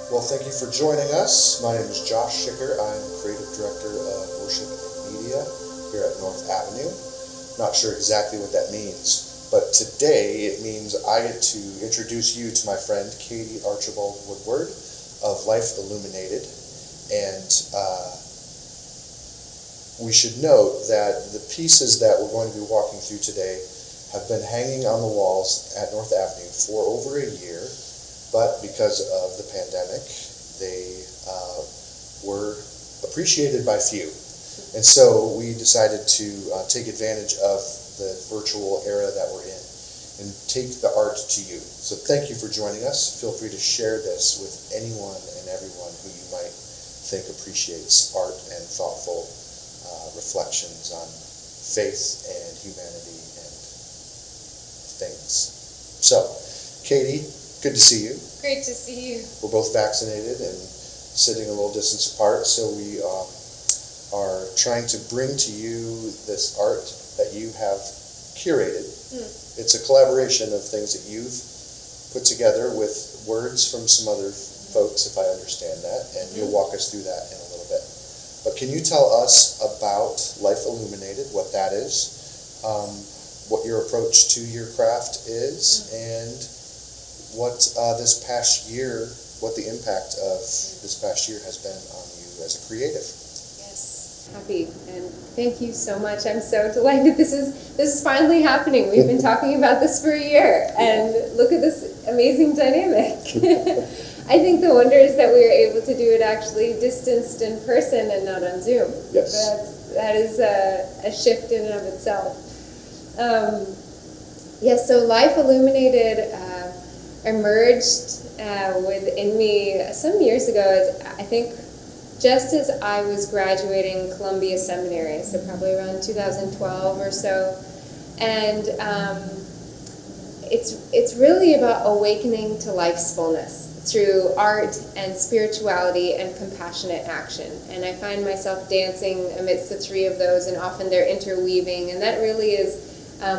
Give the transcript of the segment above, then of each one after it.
Well, thank you for joining us. My name is Josh Schicker. I'm Creative Director of Worship and Media here at North Avenue. Not sure exactly what that means, but today it means I get to introduce you to my friend Katie Archibald Woodward of Life Illuminated. And we should note that the pieces that we're going to be walking through today have been hanging on the walls at North Avenue for over a year, but because of the pandemic, they were appreciated by few. And so we decided to take advantage of the virtual era that we're in and take the art to you. So thank you for joining us. Feel free to share this with anyone and everyone who you might think appreciates art and thoughtful reflections on faith and humanity and things. So, Katie, good to see you. Great to see you. We're both vaccinated and sitting a little distance apart, so we are trying to bring to you this art that you have curated. It's a collaboration of things that you've put together with words from some other folks, if I understand that, and you'll walk us through that in a little bit. But can you tell us about Life Illuminated, what that is, what your approach to your craft is, and what this past year, what the impact of this past year has been on you as a creative? Yes, happy, and thank you so much. I'm so delighted this is finally happening. We've been talking about this for a year, and look at this amazing dynamic. I think the wonder is that we were able to do it actually distanced in person and not on Zoom. Yes. That is a shift in and of itself. Yes, so Life Illuminated emerged within me some years ago, I think just as I was graduating Columbia Seminary, so probably around 2012 or so. And it's really about awakening to life's fullness through art and spirituality and compassionate action. And I find myself dancing amidst the three of those, and often they're interweaving, and that really is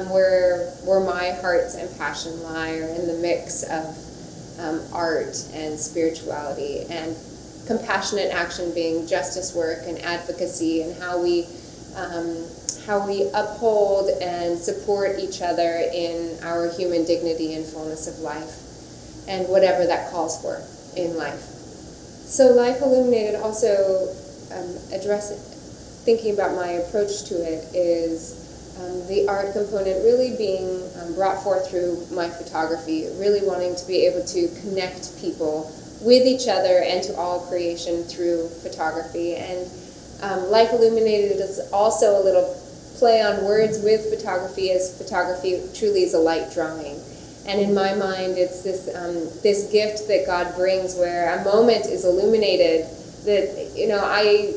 where my heart and passion lie, are in the mix of art and spirituality, and compassionate action being justice work and advocacy, and how we uphold and support each other in our human dignity and fullness of life, and whatever that calls for in life. So Life Illuminated also thinking about my approach to it is the art component really being brought forth through my photography, really wanting to be able to connect people with each other and to all creation through photography. And Life Illuminated is also a little play on words with photography, as photography truly is a light drawing. And in my mind, it's this gift that God brings, where a moment is illuminated. That I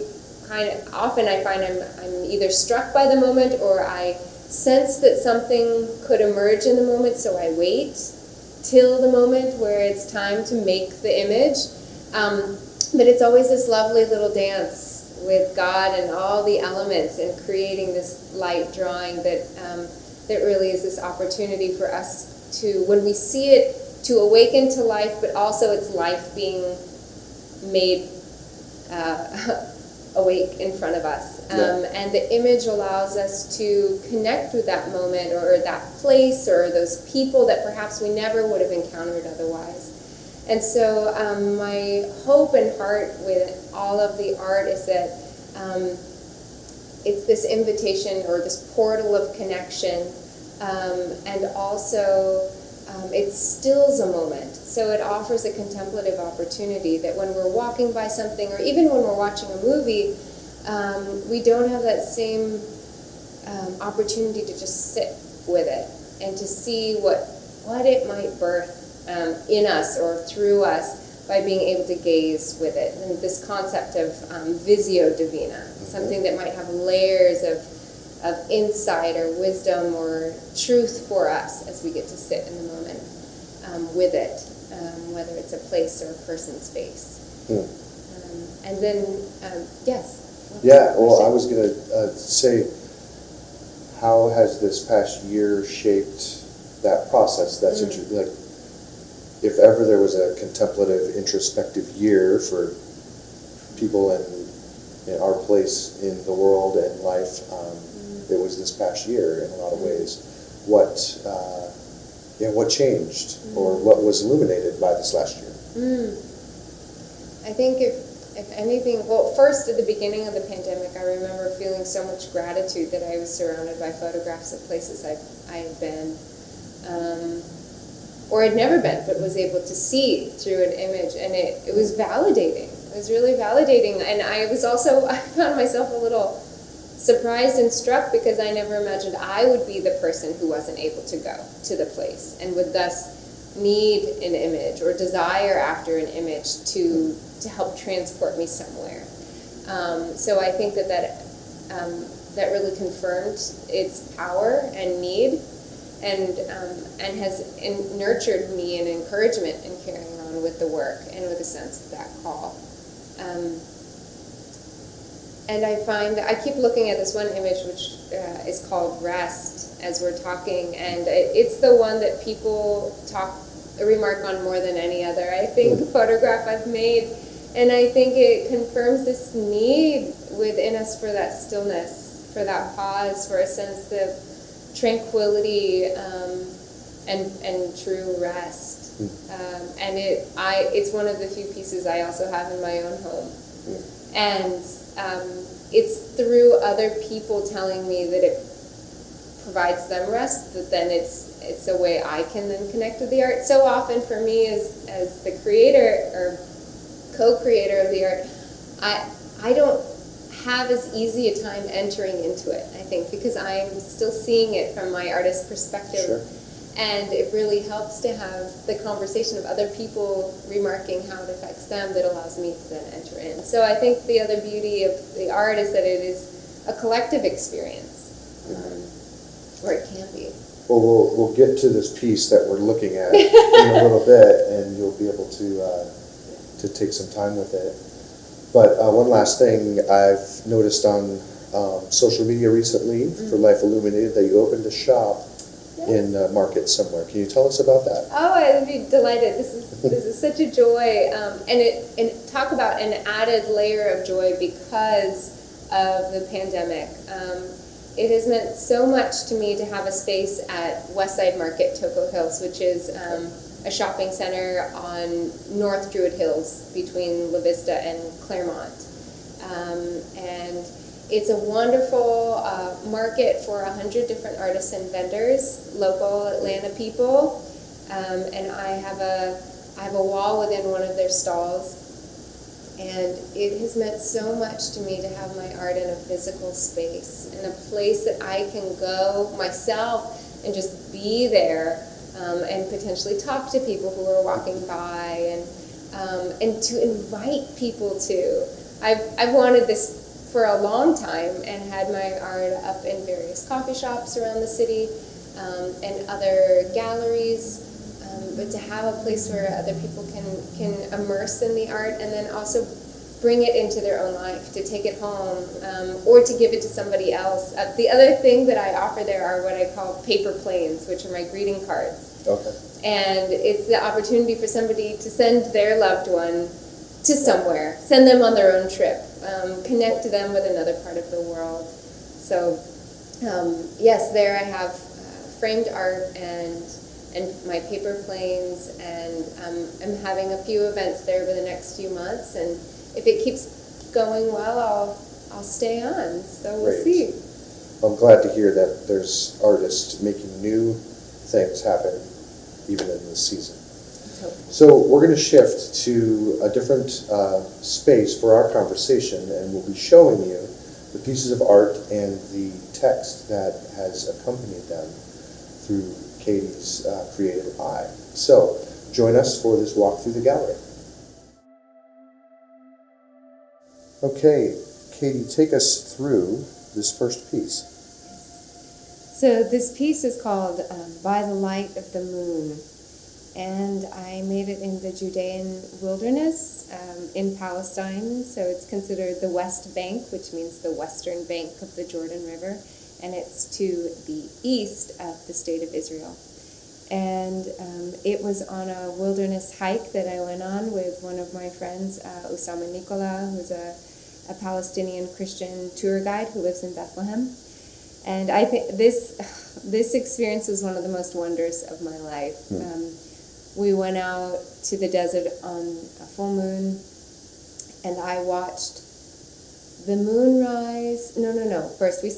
find I'm either struck by the moment, or I sense that something could emerge in the moment, so I wait till the moment where it's time to make the image. But it's always this lovely little dance with God and all the elements, and creating this light drawing that really is this opportunity for us to, when we see it, to awaken to life, but also it's life being made awake in front of us. And the image allows us to connect with that moment, or that place, or those people that perhaps we never would have encountered otherwise. And so my hope and heart with all of the art is that it's this invitation, or this portal of connection, and also it stills a moment. So it offers a contemplative opportunity that when we're walking by something, or even when we're watching a movie, we don't have that same opportunity to just sit with it and to see what it might birth in us or through us by being able to gaze with it. And this concept of visio divina, something that might have layers of insight or wisdom or truth for us as we get to sit in the moment with it, whether it's a place or a person space. And then, yes. Yeah, well, I was going to say, how has this past year shaped that process? That's interesting. Like, if ever there was a contemplative, introspective year for people in our place in the world and life, it was this past year in a lot of ways. What changed, or what was illuminated by this last year? I think if anything, well, first at the beginning of the pandemic, I remember feeling so much gratitude that I was surrounded by photographs of places I had been, or had never been, but was able to see through an image, and it was validating. It was really validating, and I found myself a little surprised and struck because I never imagined I would be the person who wasn't able to go to the place and would thus need an image or desire after an image to help transport me somewhere. So I think that really confirmed its power and need, and has nurtured me in encouragement in carrying on with the work and with a sense of that call. And I find that I keep looking at this one image, which is called Rest, as we're talking, and it's the one that people remark on more than any other, I think, photograph I've made. And I think it confirms this need within us for that stillness, for that pause, for a sense of tranquility and true rest. And it's one of the few pieces I also have in my own home. And it's through other people telling me that it provides them rest, that then it's a way I can then connect with the art. So often for me as the creator or co-creator of the art, I don't have as easy a time entering into it, I think, because I'm still seeing it from my artist perspective. Sure. And it really helps to have the conversation of other people remarking how it affects them that allows me to then enter in. So I think the other beauty of the art is that it is a collective experience, or it can be. Well, we'll get to this piece that we're looking at in a little bit, and you'll be able to take some time with it. But one last thing I've noticed on social media recently for Life Illuminated, that you opened a shop in Market somewhere. Can you tell us about that? Oh, I'd be delighted. This is such a joy, and talk about an added layer of joy because of the pandemic. It has meant so much to me to have a space at Westside Market, Toco Hills, which is a shopping center on North Druid Hills between La Vista and Claremont. And it's a wonderful market for 100 different artists and vendors, local Atlanta people. And I have a wall within one of their stalls. And it has meant so much to me to have my art in a physical space, in a place that I can go myself and just be there, and potentially talk to people who are walking by, and to invite people to. I've wanted this for a long time and had my art up in various coffee shops around the city, and other galleries. But to have a place where other people can immerse in the art and then also bring it into their own life, to take it home, or to give it to somebody else. The other thing that I offer there are what I call paper planes, which are my greeting cards. Okay. And it's the opportunity for somebody to send their loved one to somewhere, send them on their own trip, connect them with another part of the world. So, yes, there I have framed art and my paper planes, and I'm having a few events there over the next few months, and if it keeps going well, I'll stay on. So we'll Great. see. I'm glad to hear that there's artists making new things happen even in this season. So we're going to shift to a different space for our conversation, and we'll be showing you the pieces of art and the text that has accompanied them through Katie's creative eye. So join us for this walk through the gallery. Okay, Katie, take us through this first piece. So this piece is called By the Light of the Moon, and I made it in the Judean wilderness in Palestine. So it's considered the West Bank, which means the western bank of the Jordan River, and it's to the east of the state of Israel. And it was on a wilderness hike that I went on with one of my friends, Osama Nicola, who's a Palestinian Christian tour guide who lives in Bethlehem. And I think this experience was one of the most wondrous of my life. We went out to the desert on a full moon, and I watched the moon rise. No. First, we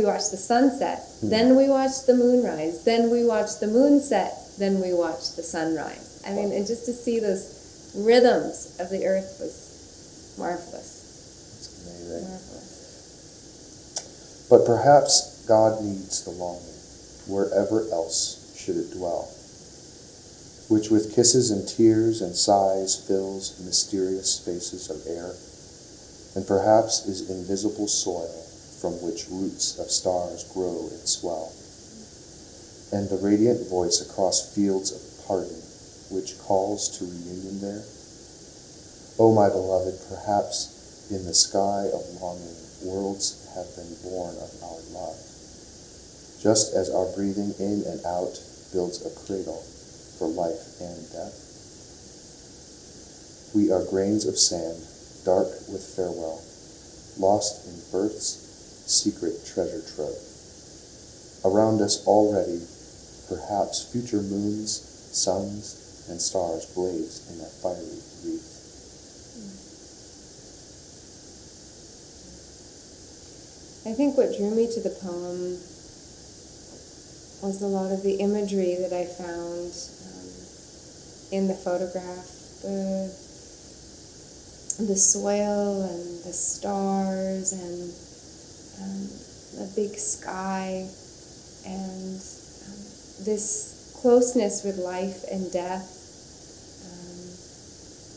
watched the sunset. Then we watched the moon rise. Then we watched the moon set. Then we watched the sunrise. I mean, and just to see those rhythms of the earth was marvelous. It's amazing. Marvelous. But perhaps God needs the longing, wherever else should it dwell, which with kisses and tears and sighs fills mysterious spaces of air, and perhaps is invisible soil from which roots of stars grow and swell, and the radiant voice across fields of pardon which calls to reunion there. O my beloved, perhaps in the sky of longing worlds have been born of our love, just as our breathing in and out builds a cradle for life and death. We are grains of sand, dark with farewell, lost in birth's secret treasure trove. Around us already, perhaps future moons, suns, and stars blaze in that fiery wreath. I think what drew me to the poem was a lot of the imagery that I found in the photograph. The soil and the stars and the big sky and this closeness with life and death,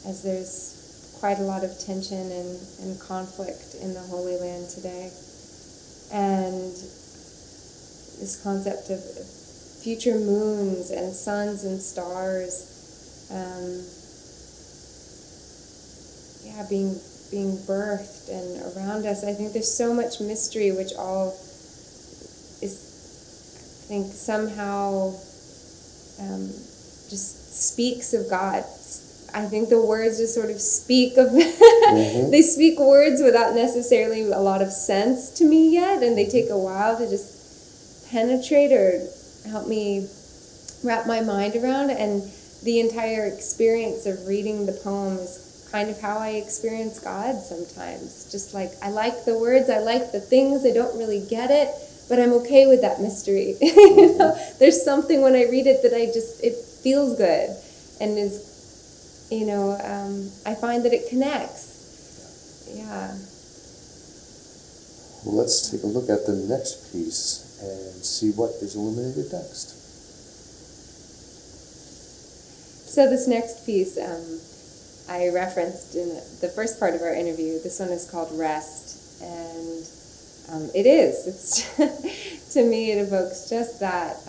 as there's quite a lot of tension and conflict in the Holy Land today. And this concept of future moons and suns and stars, being birthed and around us. I think there's so much mystery, which all is, I think, somehow just speaks of God. I think the words just sort of speak of, they speak words without necessarily a lot of sense to me yet, and they take a while to just penetrate or help me wrap my mind around. And the entire experience of reading the poem is kind of how I experience God sometimes. Just like, I like the words, I like the things, I don't really get it, but I'm okay with that mystery. You know, there's something when I read it that it feels good, and is, you know, I find that it connects. Yeah. Well, let's take a look at the next piece and see what is illuminated next. So this next piece, I referenced in the first part of our interview. This one is called Rest, and it's to me it evokes just that,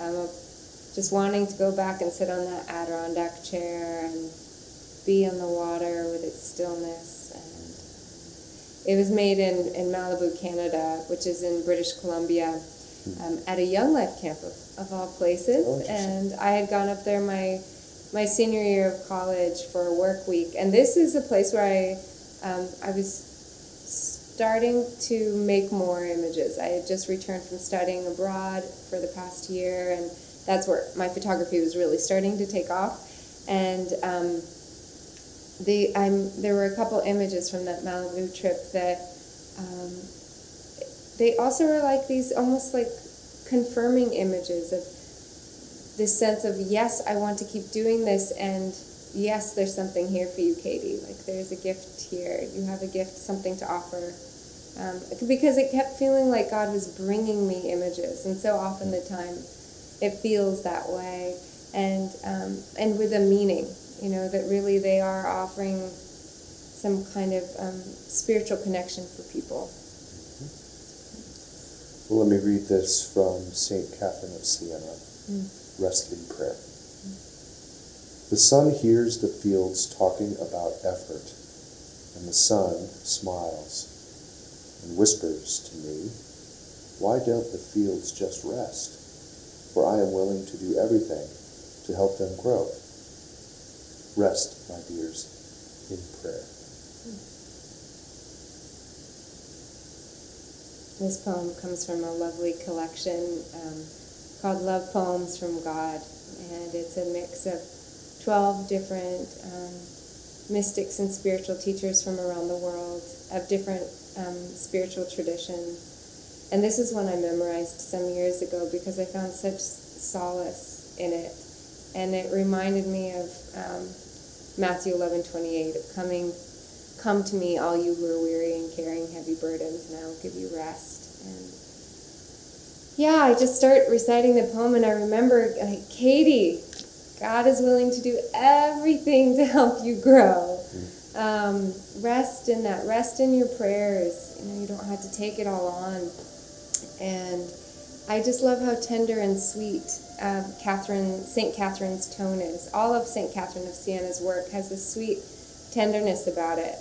just wanting to go back and sit on that Adirondack chair and be on the water with its stillness. And it was made in Malibu, Canada, which is in British Columbia, at a Young Life camp of all places. Oh, and I had gone up there my senior year of college for a work week, and this is a place where I was starting to make more images. I had just returned from studying abroad for the past year, and that's where my photography was really starting to take off. And there were a couple images from that Malibu trip that they also were like these almost like confirming images of this sense of, yes, I want to keep doing this, and yes, there's something here for you, Katie. Like, there's a gift here. You have a gift, something to offer. Because it kept feeling like God was bringing me images, and so often the time it feels that way, and with a meaning, you know, that really they are offering some kind of spiritual connection for people. Well, let me read this from St. Catherine of Siena. Rest in prayer. The sun hears the fields talking about effort, and the sun smiles and whispers to me, why don't the fields just rest? For I am willing to do everything, to help them grow. Rest, my dears, in prayer. This poem comes from a lovely collection called Love Poems from God, and it's a mix of 12 different mystics and spiritual teachers from around the world of different spiritual traditions. And this is one I memorized some years ago because I found such solace in it. And it reminded me of Matthew 11:28, of come to me, all you who are weary and carrying heavy burdens, and I will give you rest. And yeah, I just start reciting the poem, and I remember, like, Katie, God is willing to do everything to help you grow. Rest in that. Rest in your prayers. You don't have to take it all on. And I just love how tender and sweet St. Catherine's tone is. All of St. Catherine of Siena's work has a sweet tenderness about it.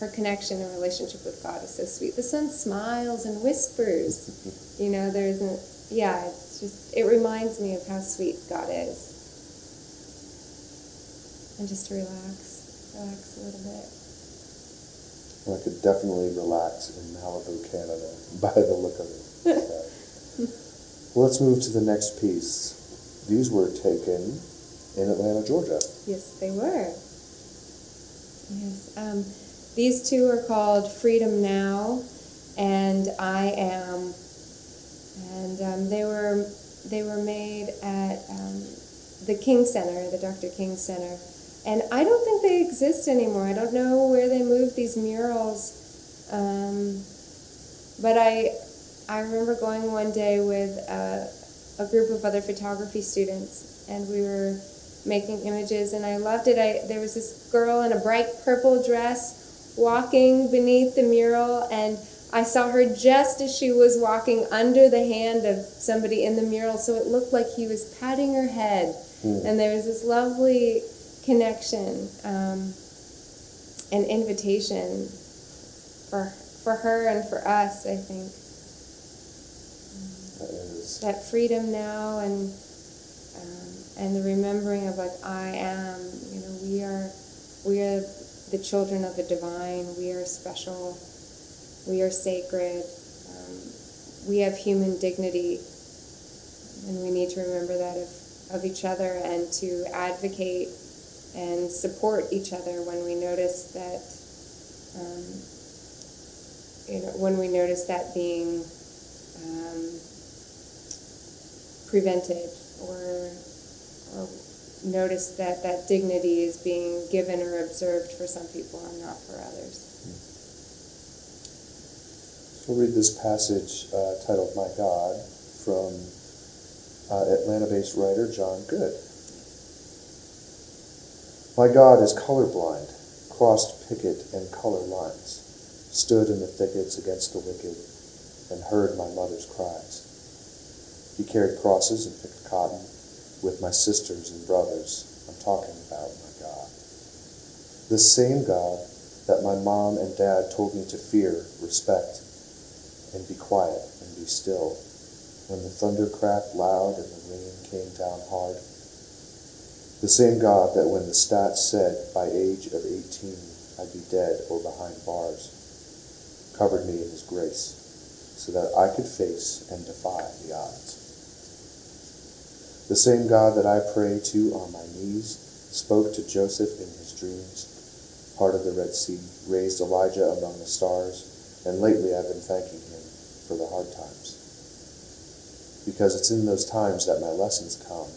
Her connection and relationship with God is so sweet. The sun smiles and whispers. It reminds me of how sweet God is. And just to relax a little bit. Well, I could definitely relax in Malibu, Canada, by the look of it. Well, let's move to the next piece. These were taken in Atlanta, Georgia. Yes, they were. Yes. These two are called Freedom Now and I Am. And they were made at the King Center, the Dr. King Center. And I don't think they exist anymore. I don't know where they moved these murals. But I remember going one day with a group of other photography students, and we were making images, and I loved it. There was this girl in a bright purple dress walking beneath the mural, and I saw her just as she was walking under the hand of somebody in the mural, so it looked like he was patting her head. And there was this lovely connection and invitation for her and for us, I think. That freedom now and the remembering of, like, I am. We are the children of the divine. We are special. We are sacred. We have human dignity, and we need to remember that of each other and to advocate and support each other when we notice that being prevented or notice that dignity is being given or observed for some people and not for others. So we'll read this passage titled My God from Atlanta-based writer John Good. My God is colorblind, crossed picket and color lines, stood in the thickets against the wicked, and heard my mother's cries. He carried crosses and picked cotton with my sisters and brothers. I'm talking about my God. The same God that my mom and dad told me to fear, respect, and be quiet and be still when the thunder cracked loud and the rain came down hard. The same God that when the stats said by age of 18 I'd be dead or behind bars, covered me in his grace so that I could face and defy the odds. The same God that I pray to on my knees spoke to Joseph in his dreams, parted the Red Sea, raised Elijah among the stars, and lately I've been thanking him for the hard times. Because it's in those times that my lessons come,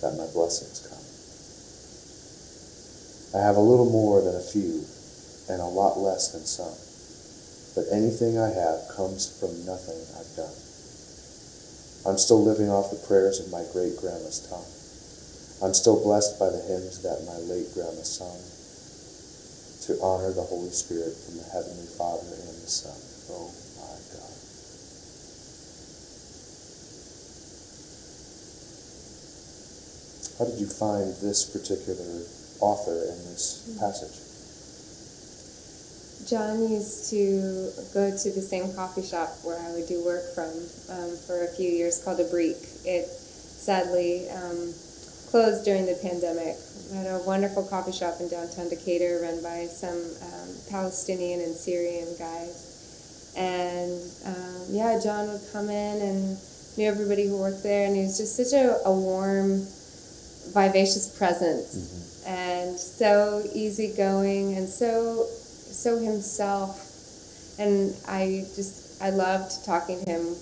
that my blessings come. I have a little more than a few, and a lot less than some. But anything I have comes from nothing I've done. I'm still living off the prayers of my great-grandma's tongue. I'm still blessed by the hymns that my late grandma sung to honor the Holy Spirit from the Heavenly Father and the Son. Oh my God. How did you find this particular author in this passage? John used to go to the same coffee shop where I would do work from for a few years, called a Breek. It sadly closed during the pandemic. We had a wonderful coffee shop in downtown Decatur run by some Palestinian and Syrian guys. And yeah, John would come in and knew everybody who worked there, and he was just such a warm, vivacious presence, and so easygoing and so himself. And I loved talking to him.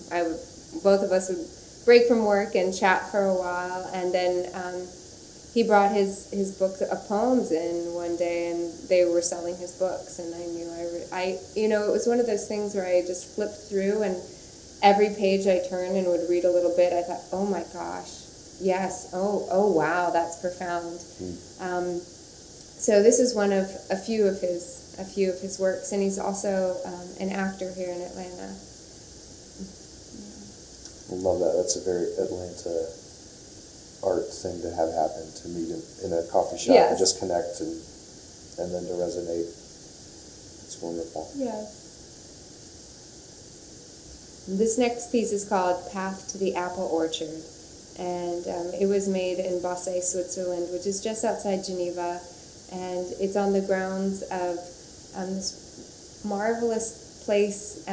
Both of us would break from work and chat for a while, and then he brought his book of poems in one day, and they were selling his books, and I knew it was one of those things where I just flipped through, and every page I turned and would read a little bit, I thought, oh my gosh, yes, oh wow, that's profound. So this is one of a few of his works, and he's also an actor here in Atlanta. I love that. That's a very Atlanta art thing to have happen, to meet in a coffee shop and just connect and then to resonate. It's wonderful. Yes. This next piece is called Path to the Apple Orchard, and it was made in Basel, Switzerland, which is just outside Geneva, and it's on the grounds of this marvelous place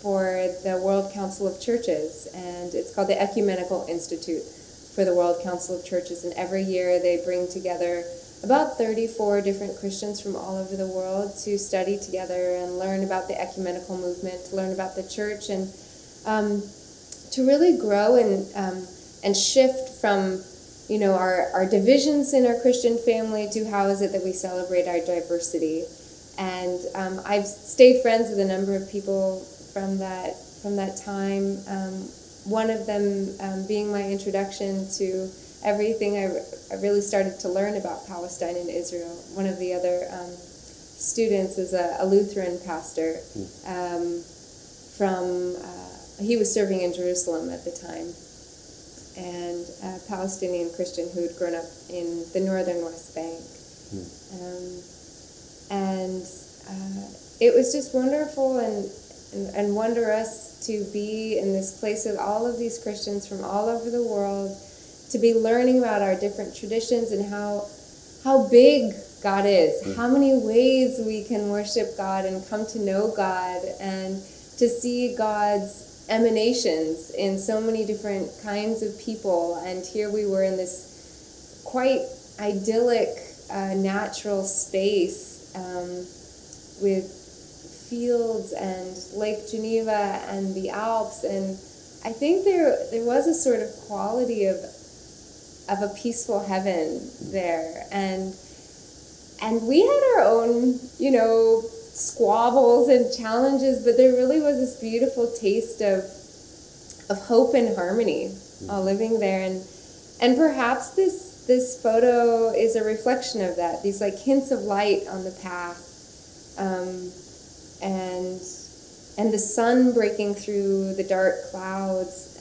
for the World Council of Churches, and it's called the Ecumenical Institute for the World Council of Churches, and every year they bring together about 34 different Christians from all over the world to study together and learn about the ecumenical movement, to learn about the church, and to really grow and shift from our divisions in our Christian family to how is it that we celebrate our diversity. And I've stayed friends with a number of people from that time. One of them being my introduction to everything I really started to learn about Palestine and Israel. One of the other students is a Lutheran pastor he was serving in Jerusalem at the time, and a Palestinian Christian who had grown up in the northern West Bank. And it was just wonderful and wondrous to be in this place with all of these Christians from all over the world, to be learning about our different traditions and how big God is, how many ways we can worship God and come to know God, and to see God's emanations in so many different kinds of people. And here we were in this quite idyllic natural space with fields and Lake Geneva and the Alps, and I think there was a sort of quality of a peaceful heaven there, and we had our own squabbles and challenges, but there really was this beautiful taste of hope and harmony living there, and perhaps this photo is a reflection of that, these like hints of light on the path, and the sun breaking through the dark clouds,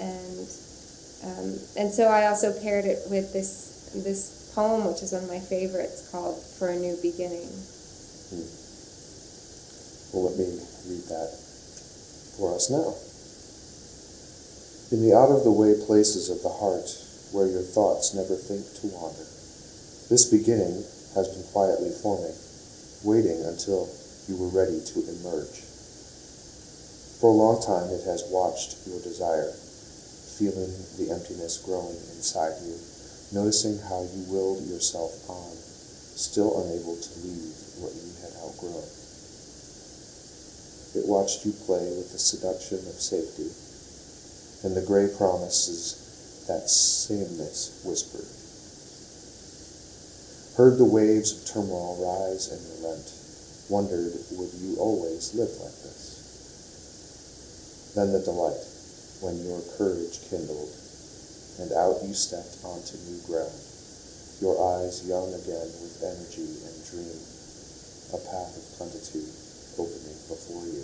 and so I also paired it with this poem, which is one of my favorites, called For a New Beginning. Well, let me read that for us now. In the out-of-the-way places of the heart, where your thoughts never think to wander, this beginning has been quietly forming, waiting until you were ready to emerge. For a long time it has watched your desire, feeling the emptiness growing inside you, noticing how you willed yourself on, still unable to leave what you had outgrown. It watched you play with the seduction of safety, and the gray promises that sameness whispered. Heard the waves of turmoil rise and relent, wondered would you always live like this? Then the delight, when your courage kindled, and out you stepped onto new ground, your eyes young again with energy and dream, a path of plenitude opening before you.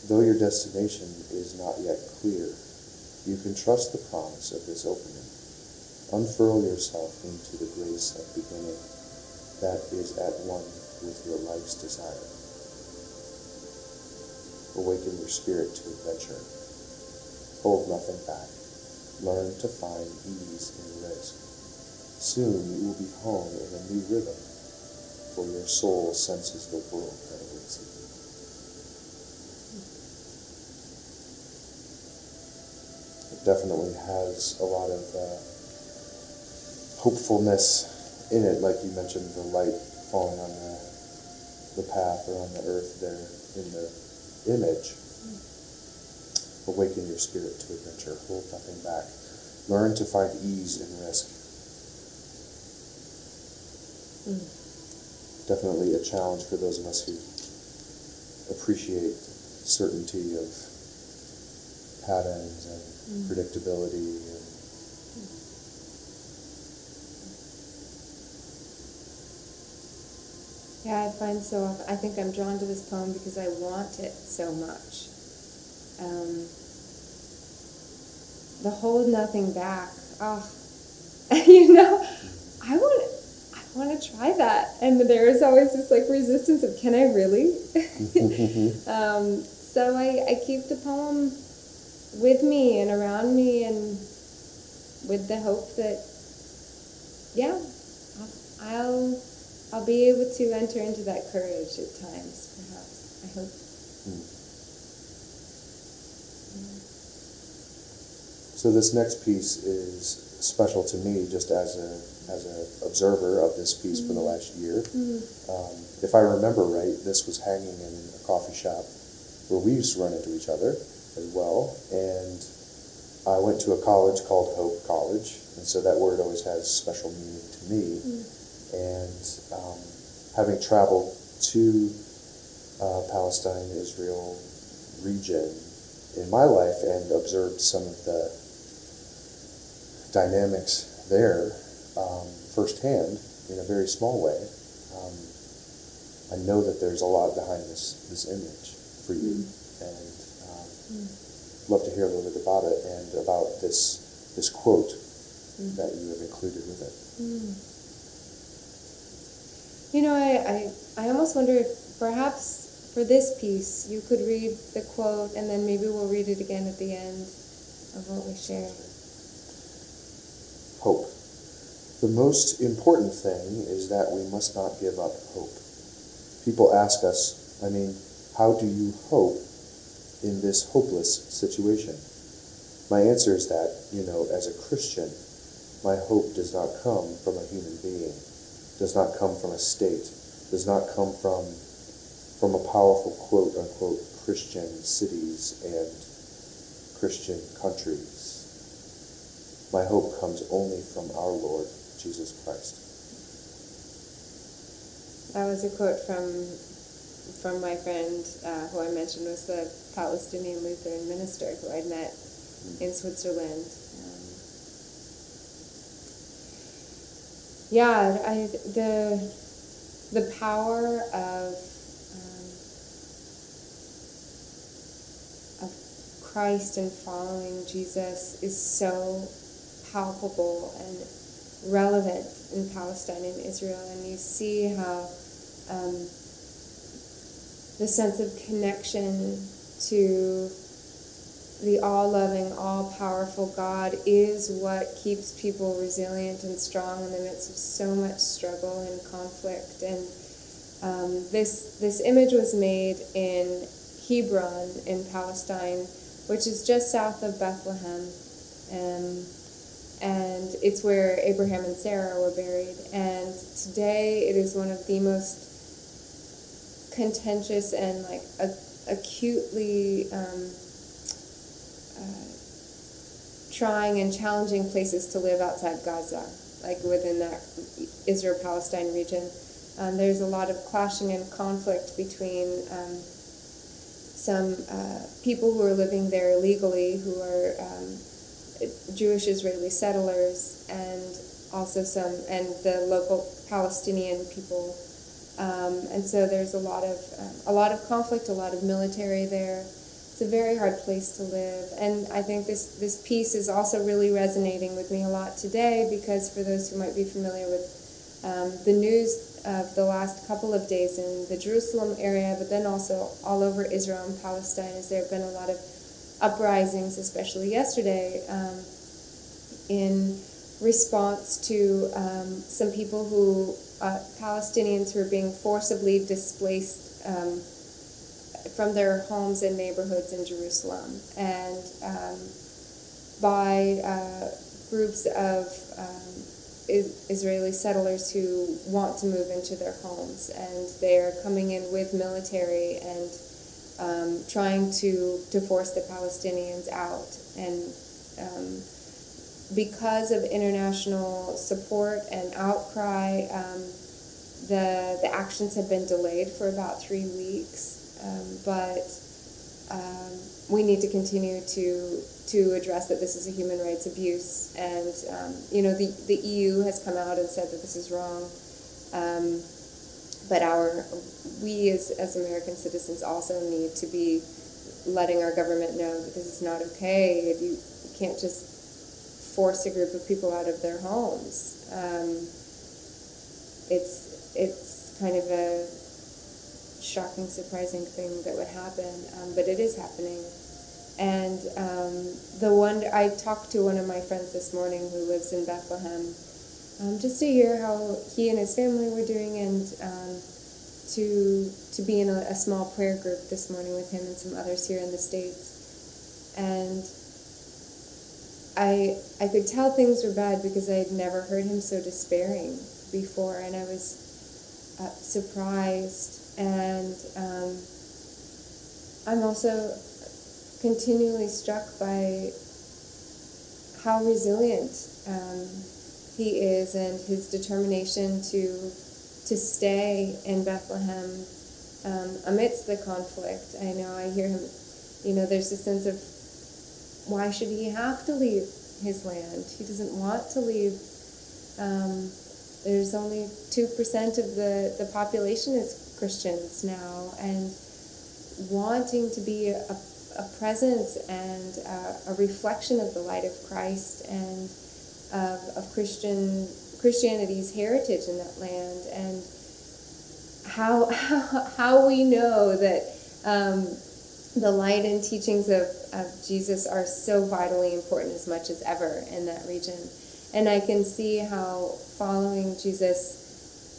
Though your destination is not yet clear, you can trust the promise of this opening. Unfurl yourself into the grace of beginning that is at one with your life's desire. Awaken your spirit to adventure. Hold nothing back. learn to find ease in risk. Soon you will be home in a new rhythm, for your soul senses the world that awaits you. It definitely has a lot of hopefulness in it, like you mentioned, the light falling on the path or on the earth there in the image. Awaken your spirit to adventure. Hold nothing back. Learn to find ease in risk. Definitely a challenge for those of us who appreciate certainty of patterns and predictability. And Yeah, I find so often, I think I'm drawn to this poem because I want it so much. The hold nothing back. Oh, I want to try that. And there is always this like resistance of, can I really? So I keep the poem with me and around me, and with the hope that, yeah, I'll be able to enter into that courage at times, perhaps. I hope. So this next piece is special to me, just as an observer of this piece for the last year. If I remember right, this was hanging in a coffee shop where we used to run into each other as well. And I went to a college called Hope College, and so that word always has special meaning to me. And having traveled to Palestine, Israel region in my life and observed some of the dynamics there firsthand in a very small way, I know that there's a lot behind this image for you, and love to hear a little bit about it and about this quote that you have included with it. I almost wonder if perhaps for this piece you could read the quote, and then maybe we'll read it again at the end of what we share. Hope. The most important thing is that we must not give up hope. People ask us, how do you hope in this hopeless situation? My answer is that, as a Christian, my hope does not come from a human being, does not come from a state, does not come from a powerful quote-unquote Christian cities and Christian countries. My hope comes only from our Lord, Jesus Christ. That was a quote from my friend who I mentioned was the Palestinian Lutheran minister who I'd met in Switzerland. The power of Christ and following Jesus is so palpable and relevant in Palestine and Israel, and you see how the sense of connection to the all-loving, all-powerful God is what keeps people resilient and strong in the midst of so much struggle and conflict. And this image was made in Hebron in Palestine, which is just south of Bethlehem, and it's where Abraham and Sarah were buried. And today it is one of the most contentious and acutely trying and challenging places to live outside Gaza, within that Israel-Palestine region. There's a lot of clashing and conflict between some people who are living there illegally, who are Jewish Israeli settlers, and also the local Palestinian people. And so there's a lot of conflict, a lot of military there. It's a very hard place to live, and I think this piece is also really resonating with me a lot today, because for those who might be familiar with the news of the last couple of days in the Jerusalem area, but then also all over Israel and Palestine, as there have been a lot of uprisings, especially yesterday, in response to some people who, Palestinians who are being forcibly displaced from their homes and neighborhoods in Jerusalem, and by groups of Israeli settlers who want to move into their homes, and they're coming in with military and trying to force the Palestinians out. And because of international support and outcry, the actions have been delayed for about 3 weeks. But we need to continue to address that this is a human rights abuse, and the EU has come out and said that this is wrong, but we as American citizens also need to be letting our government know that this is not okay. You can't just force a group of people out of their homes. It's kind of a shocking, surprising thing that would happen, but it is happening. And I talked to one of my friends this morning who lives in Bethlehem, just to hear how he and his family were doing, and to be in a small prayer group this morning with him and some others here in the States. And I could tell things were bad because I had never heard him so despairing before, and I was surprised. And I'm also continually struck by how resilient he is, and his determination to stay in Bethlehem amidst the conflict. I hear him, there's a sense of, why should he have to leave his land? He doesn't want to leave. There's only 2% of the population is Christians now, and wanting to be a presence and a reflection of the light of Christ and of Christianity's heritage in that land, and how we know that the light and teachings of Jesus are so vitally important as much as ever in that region. And I can see how following Jesus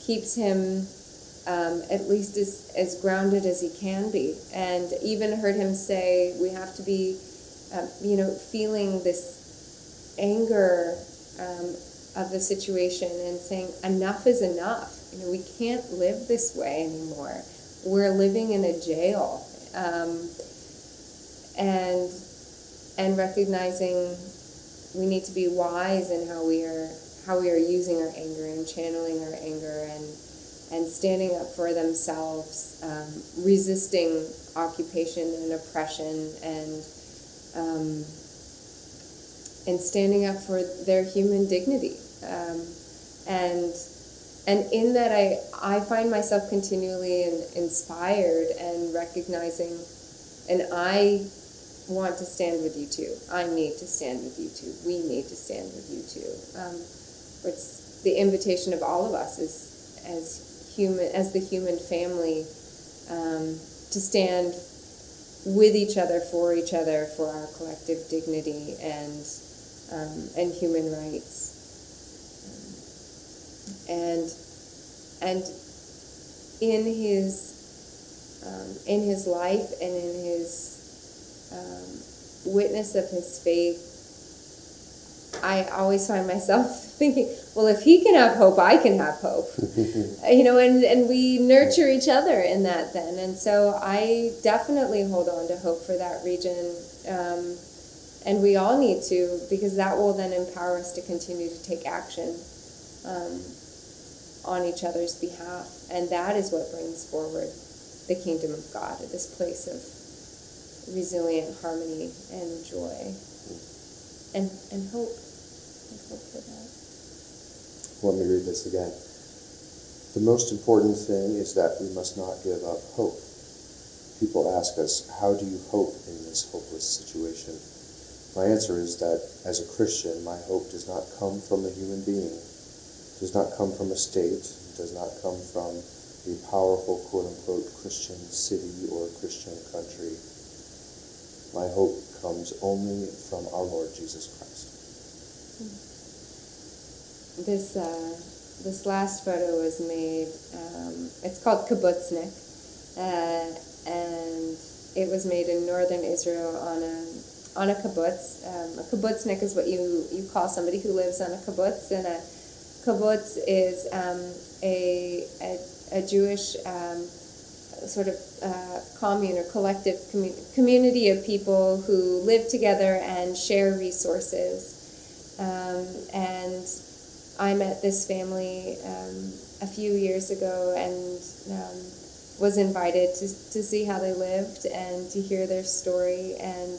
keeps him at least as grounded as he can be. And even heard him say we have to be, feeling this anger of the situation and saying enough is enough. We can't live this way anymore. We're living in a jail. And recognizing we need to be wise in how we are using our anger and channeling our anger, and standing up for themselves, resisting occupation and oppression, and standing up for their human dignity. And in that, I find myself continually inspired and recognizing, and I want to stand with you too. I need to stand with you too. We need to stand with you too. It's the invitation of all of us as the human family, to stand with each other, for our collective dignity and human rights. And in his life and in his witness of his faith, I always find myself thinking, well, if he can have hope, I can have hope. And we nurture each other in that then. And so I definitely hold on to hope for that region. And we all need to, because that will then empower us to continue to take action on each other's behalf. And that is what brings forward the kingdom of God, at this place of resilient harmony and joy and hope. And hope for that. Let me read this again. The most important thing is that we must not give up hope. People ask us, how do you hope in this hopeless situation? My answer is that as a Christian, my hope does not come from a human being, does not come from a state, does not come from a powerful, quote-unquote, Christian city or Christian country. My hope comes only from our Lord Jesus Christ. This last photo was made. It's called kibbutznik, and it was made in northern Israel on a kibbutz. A kibbutznik is what you call somebody who lives on a kibbutz, and a kibbutz is a Jewish sort of commune or collective community of people who live together and share resources. And I met this family a few years ago and was invited to see how they lived and to hear their story. And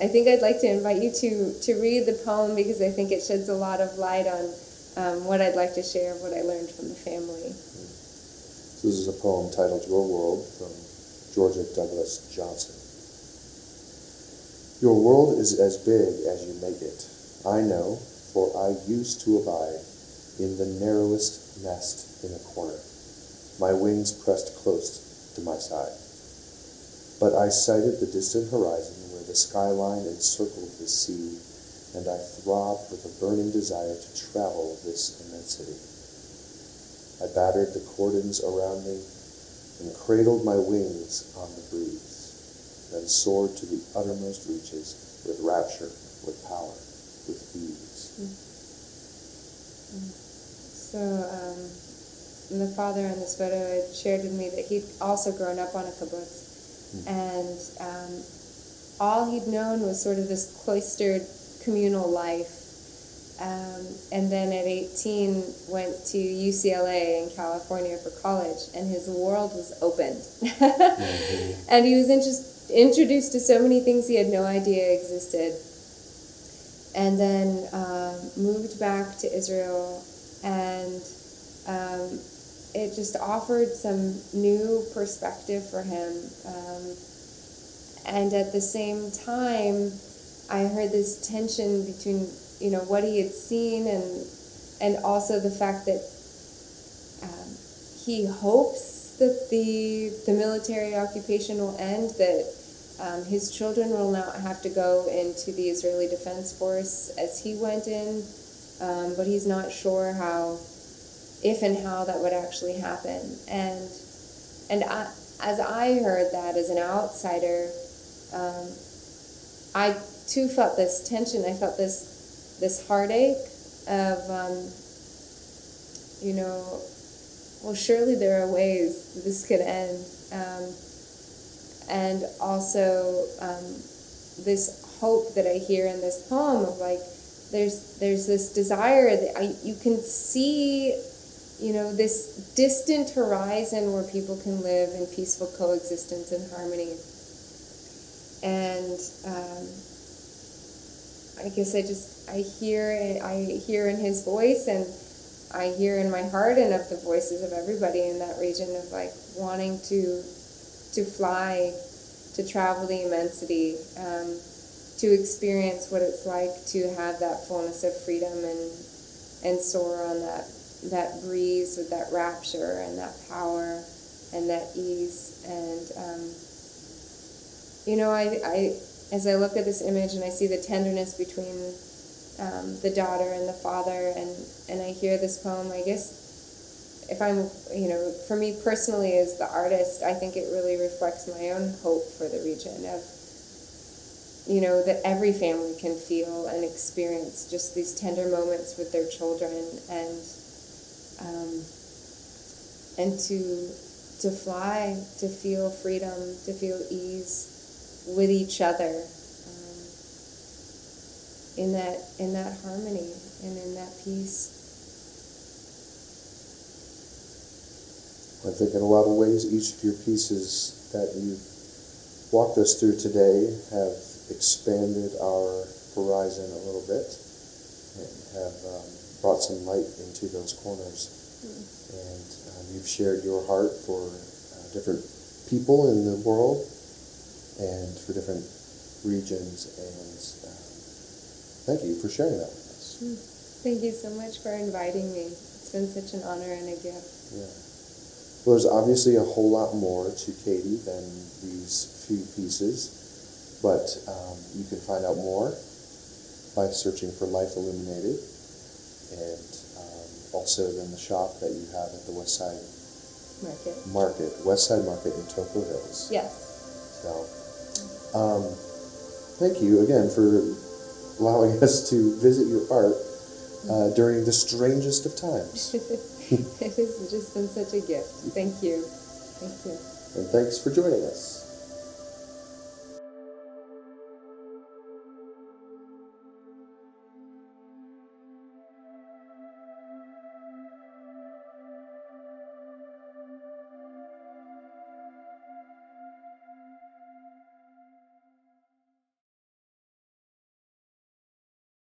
I think I'd like to invite you to read the poem, because I think it sheds a lot of light on what I'd like to share, what I learned from the family. This is a poem titled Your World from Georgia Douglas Johnson. Your world is as big as you make it. I know, for I used to abide in the narrowest nest in a corner, my wings pressed close to my side. But I sighted the distant horizon where the skyline encircled the sea, and I throbbed with a burning desire to travel this immensity. I battered the cordons around me and cradled my wings on the breeze, then soared to the uttermost reaches with rapture, with power, with ease. So the father in this photo had shared with me that he'd also grown up on a kibbutz, and all he'd known was sort of this cloistered communal life. And then at 18 went to UCLA in California for college, and his world was opened. And he was introduced to so many things he had no idea existed. And then moved back to Israel, and it just offered some new perspective for him. And at the same time, I heard this tension between, what he had seen and also the fact that he hopes that the military occupation will end, that his children will not have to go into the Israeli Defense Force as he went in, but he's not sure if and how that would actually happen. And as I heard that as an outsider, I too felt this tension. I felt this heartache of, well, surely there are ways this could end. And also this hope that I hear in this poem of there's this desire that you can see, this distant horizon where people can live in peaceful coexistence and harmony. And I guess I hear in his voice, and I hear in my heart, and of the voices of everybody in that region, of wanting to fly, to travel the immensity, to experience what it's like to have that fullness of freedom and soar on that breeze with that rapture and that power and that ease. And as I look at this image and I see the tenderness between the daughter and the father, and I hear this poem, I guess if I'm, for me personally as the artist, I think it really reflects my own hope for the region of, that every family can feel and experience just these tender moments with their children, and to fly, to feel freedom, to feel ease with each other, in that harmony and in that peace. I think in a lot of ways, each of your pieces that you've walked us through today have expanded our horizon a little bit and have brought some light into those corners. And you've shared your heart for different people in the world and for different regions, and thank you for sharing that with us. Thank you so much for inviting me. It's been such an honor and a gift. Yeah. Well, there's obviously a whole lot more to Katie than these few pieces, but you can find out more by searching for Life Illuminated, and also then the shop that you have at the Westside Market in Toco Hills. Yes. So, thank you again for allowing us to visit your art during the strangest of times. It has just been such a gift. Thank you. Thank you. And thanks for joining us.